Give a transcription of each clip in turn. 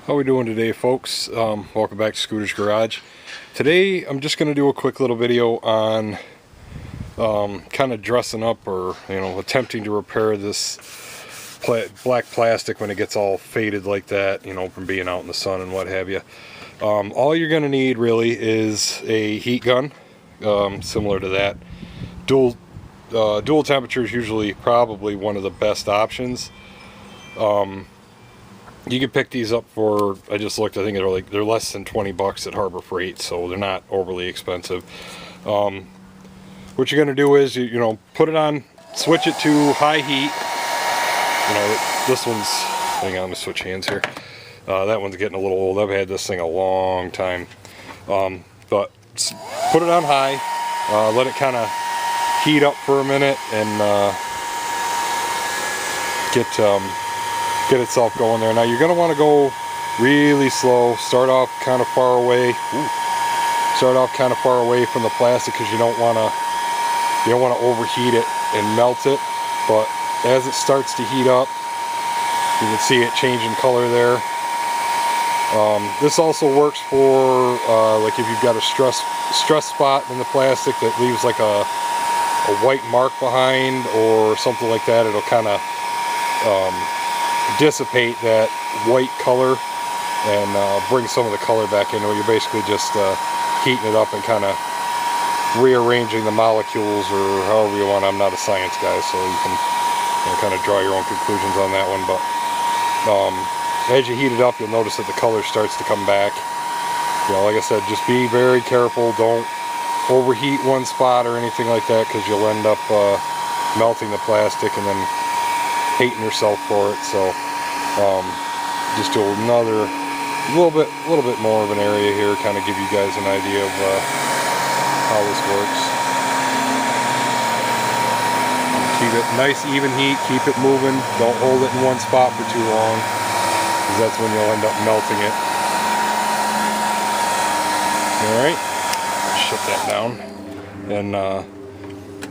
How we doing today, folks? Welcome back to Scooter's Garage. Today I'm just going to do a quick little video on kind of dressing up, or attempting to repair this black plastic when it gets all faded like that, from being out in the sun and what have you. All you're going to need really is a heat gun, similar to that. Dual temperature is usually probably one of the best options. You can pick these up for, I just looked, I think they're less than 20 bucks at Harbor Freight, so they're not overly expensive. What you're going to do is you put it on, switch it to high heat. This one's, hang on, I'm gonna switch hands here. That one's getting a little old. I've had this thing a long time. But put it on high, let it kind of heat up for a minute and get itself going there. Now you're going to want to go really slow. Start off kind of far away. Start off kind of far away from the plastic because you don't want to overheat it and melt it. But as it starts to heat up, you can see it changing color there. This also works for like if you've got a stress spot in the plastic that leaves like a white mark behind or something like that. It'll kind of dissipate that white color and bring some of the color back into it. You're basically just heating it up and kind of rearranging the molecules, or however you want. I'm not a science guy, so you can kind of draw your own conclusions on that one. But as you heat it up, you'll notice that the color starts to come back. Like I said, just be very careful. Don't overheat one spot or anything like that, because you'll end up melting the plastic and then hating yourself for it. So just do another little bit more of an area here, kind of give you guys an idea of how this works. Keep it nice even heat, keep it moving, don't hold it in one spot for too long, because that's when you'll end up melting it. Alright, shut that down, and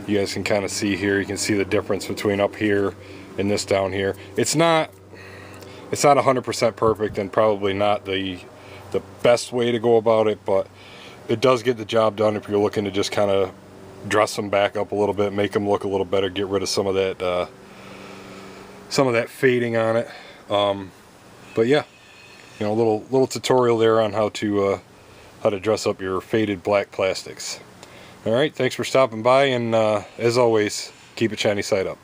you guys can kind of see here, you can see the difference between up here and this down here. It's not 100% perfect, and probably not the best way to go about it, but it does get the job done if you're looking to just kind of dress them back up a little bit, make them look a little better, get rid of some of that fading on it. But yeah, a little tutorial there on how to dress up your faded black plastics. All right, thanks for stopping by, and as always, keep it shiny side up.